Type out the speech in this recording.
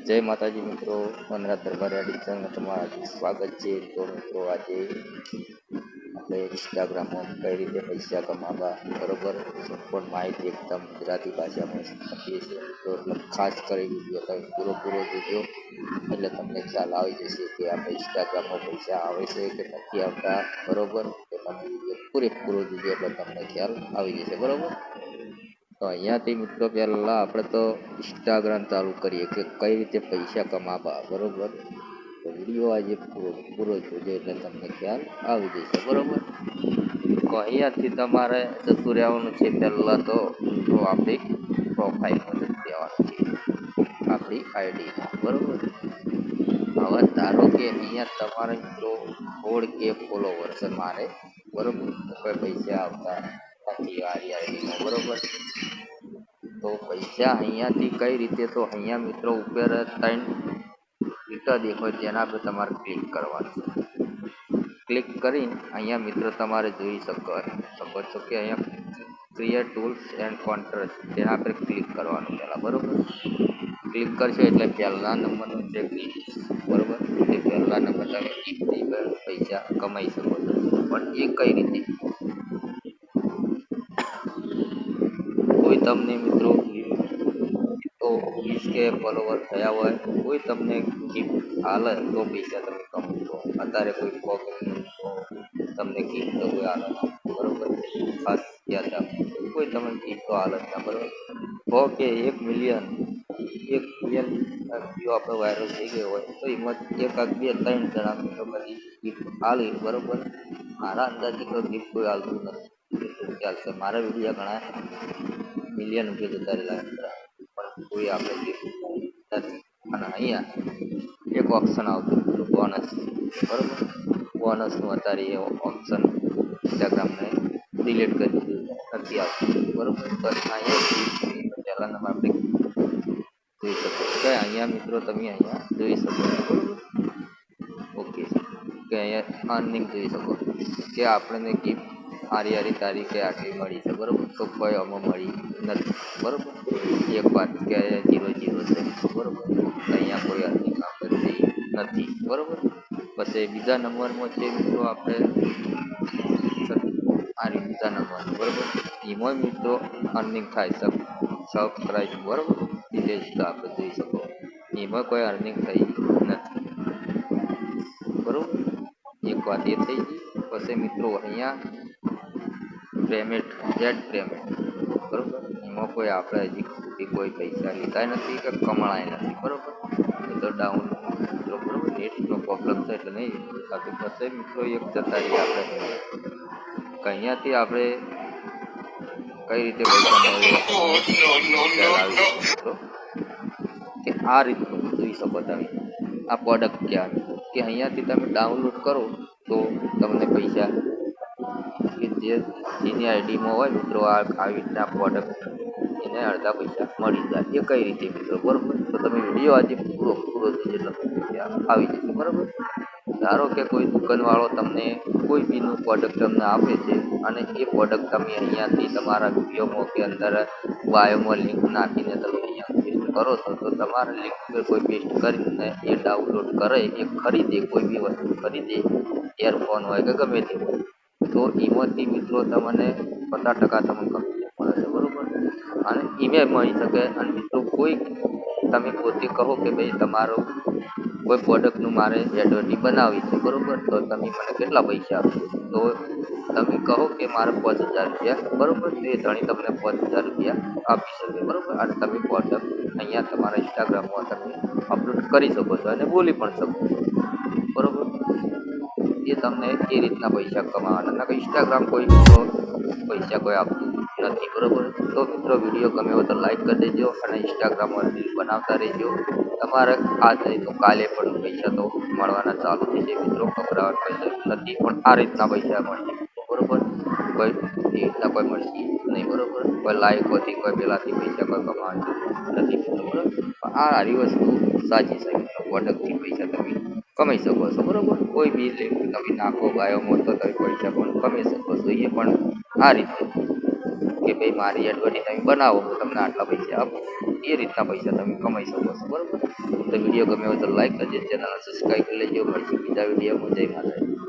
જય માતાજી મિત્રો, વનરાજ દરબાર એડિશનમાં તમારું સ્વાગત છે. તો મિત્રો આજે આપણે ઇન્સ્ટાગ્રામમાં કઈ રીતે પૈસા કમાવા બરોબર સંપૂર્ણ માહિતી એકદમ ગુજરાતી ભાષામાં આપીએ છીએ. તો એટલે ખાસ કરી વિડીયો તમે પૂરો જોજો, એટલે તમને ખ્યાલ આવી જશે કે આપણે ઇન્સ્ટાગ્રામમાં પૈસા આવે છે કે નથી આવતા. બરોબર, તો તમે વિડીયો પૂરેપૂરો જોજો એટલે તમને ખ્યાલ આવી જશે. બરોબર, તો અહીંયાથી મિત્રો પહેલા આપણે તો ઇન્સ્ટાગ્રામ ચાલુ કરીએ કે કઈ રીતે પૈસા કમાવા. બરોબર, તો વિડીયો આજે પૂરો જોજો એટલે તમને ખ્યાલ આવી જશે. બરોબર, તો અહીંયાથી તમારે જતું રહેવાનું છે. પહેલા તો મિત્રો આપણી પ્રોફાઇલમાં જતું રહેવાનું છે, આપણી આઈડીમાં. બરોબર, હવે ધારો કે અહીંયા તમારે મિત્રો 16K ફોલોવર છે મારે. બરોબર, કોઈ પૈસા આવતા નથી આઈડીમાં. બરોબર, તો પૈસા અહીંયાથી કઈ રીતે, તો અહીંયા મિત્રો ઉપર 3 લીટર દેખાય તેના પર તમારે ક્લિક કરવાનું. ક્લિક કરીને અહીંયા મિત્રો તમારે જોઈ શકો છો કે અહીંયા ક્રિએટ ટૂલ્સ એન્ડ કોન્ટ્રાક્ટ તેના પર ક્લિક કરવાનું પહેલાં. બરોબર, ક્લિક કરશો એટલે પહેલા નંબરનો છે ગિફ્ટ. બરોબર, એ પહેલા નંબર તમે ગિફ્ટથી પૈસા કમાઈ શકો છો. પણ એ કઈ રીતે, કોઈ તમને મિત્રો તો 20K ફોલોવર થયા હોય, કોઈ તમને ગિફ્ટ હાલે તો પૈસા તમે કમાશો. અત્યારે કોઈ તમને ગિફ્ટ કોઈ હાલે ના. બરોબર, ખાસ યાદ રાખો, કોઈ તમને ગિફ્ટ તો હાલે ના. બરોબર, ઓકે 1 મિલિયન વિડીયો આપણો વાયરલ થઈ ગયો હોય તો એમાં 1 2 3 જણા મિત્રો બધી ગિફ્ટ હાલી. બરોબર, મારા અંદાજે તો ગિફ્ટ કોઈ હાલતું નથી. ખ્યાલ છે મારા વિડીયો ઘણા મિલિયન રૂપિયા જતા રહેલા, પણ કોઈ આપણે ગિફ્ટ નથી. અને અહીંયા એક ઓપ્શન આવતું બોનસ. બરોબર, બોનસનું અત્યારે એ ઓપ્શન ઇન્સ્ટાગ્રામને ડિલીટ કરી દીધું, નથી આવતું. બરોબર, તો અહીંયા પહેલા નંબર આપણે જોઈ શકો કે અહીંયા મિત્રો તમે અહીંયા જોઈ શકો છો. બરોબર, ઓકે, કે અહીંયા અર્નિંગ જોઈ શકો કે આપણને ગિફ્ટ હારી તારીખે આટલી મળી છે. બરોબર, તો કોઈ આમાં મળી નથી. બરોબર, એક વાત કે 0 છે. બરોબર, અહીંયા કોઈ અર્નિંગ આપણે થઈ નથી. બરોબર, પછી બીજા નંબરમાં છે મિત્રો આપણે બીજા નંબર. બરોબર, એમાં મિત્રો અર્નિંગ થાય સબસ્ક્રાઈબ. બરોબર, એટલે આપણે જોઈ શકો એમાં કોઈ અર્નિંગ થઈ નથી. બરોબર, એક વાત એ થઈ ગઈ. પછી મિત્રો અહીંયા પેમેન્ટ એડ પેમેન્ટ. બરોબર, એમાં કોઈ આપણે હજી સુધી કોઈ પૈસા લીધા નથી કે કમાયા નથી. બરોબર, તો ડાઉન મિત્રો. બરોબર, નેટનો પ્રોબ્લેમ છે એટલે નહીં થતું. પછી મિત્રો એક જતા રહીએ આપણે અહીંયાથી આપણે કઈ રીતે પૈસા મળે મિત્રો કે આ રીતનું જોઈ શકો તમે. આ પ્રોડક્ટ કહેવાય કે અહીંયાથી તમે ડાઉનલોડ કરો તો તમને પૈસા કે જેની આઈડીમાં હોય મિત્રો આવી રીતના પ્રોડક્ટ એને અડધા પૈસા મળી જાય. એ કઈ રીતે મિત્રો, બરોબર, તો તમે વિડીયો આજે પૂરો જોજો આવી જશે. બરોબર, ધારો કે કોઈ દુકાનવાળો તમને કોઈ બીનું પ્રોડક્ટ તમને આપે છે અને એ પ્રોડક્ટ તમે અહીંયાથી તમારા વિડીયોમાં કે અંદર બાયોમાં લિંક નાખીને તમે અહીંયા પેસ્ટ કરો છો, તો તમારા લિંક પર કોઈ પેસ્ટ કરીને એ ડાઉનલોડ કરે, એ ખરીદે, કોઈ બી વસ્તુ ખરીદે, એરફોન હોય કે ગમે તે હોય, તો એમાંથી મિત્રો તમને 50% તમને કમિશન મળે છે. બરોબર, અને ઈમેલ મળી શકે. અને મિત્રો કોઈ તમે પોતે કહો કે ભાઈ તમારું કોઈ પ્રોડક્ટનું મારે એડવર્ટી બનાવવી છે. બરોબર, તો તમે મને કેટલા પૈસા આપશો, તો તમે કહો કે મારે 5000 રૂપિયા. બરોબર, તો એ ધણી તમને 5000 રૂપિયા આપી શકે. બરોબર, અને તમે પ્રોડક્ટ અહીંયા તમારા ઇન્સ્ટાગ્રામમાં તમે અપલોડ કરી શકો છો અને બોલી પણ શકો છો. બરોબર, એ તમને એ રીતના પૈસા કમાવાના. ઇન્સ્ટાગ્રામ કોઈ મિત્રો પૈસા કોઈ આપતું નથી. બરોબર, તો મિત્રો વિડીયો ગમે હોય તો લાઈક કરી દેજો અને ઇન્સ્ટાગ્રામમાં રીલ બનાવતા રહેજો. તમારે આજ નહીં તો કાલે પણ પૈસા તો મળવાના ચાલુ થઈ જાય મિત્રો. ગભરાવાની પૈસા નથી, પણ આ રીતના પૈસા મળશે. બરોબર, કોઈ એ રીતના કોઈ મળશે નહીં. બરોબર, કોઈ લાઈકોથી કોઈ પેલાથી પૈસા કોઈ કમાવાનું નથી. બરોબર, આ સારી વસ્તુ સાચી છે. પ્રોડક્ટથી પૈસા તમે કમાઈ શકો છો. બરોબર, કોઈ બી લિંક તમે નાખો બાયોમાં તો તમે પૈસા પણ કમાઈ શકો છો. એ પણ આ રીતે કે ભાઈ મારી એડવર્ટાઈઝ તમે બનાવો તો તમને આટલા પૈસા આપો, એ રીતના પૈસા તમે કમાઈ શકો છો. બરાબર, તો વિડીયો ગમે હોય તો લાઈક કરજો, ચેનલને સબસ્ક્રાઈબ કરી લેજો. મળીશું બીજા વિડીયોમાં. જય માતાજી.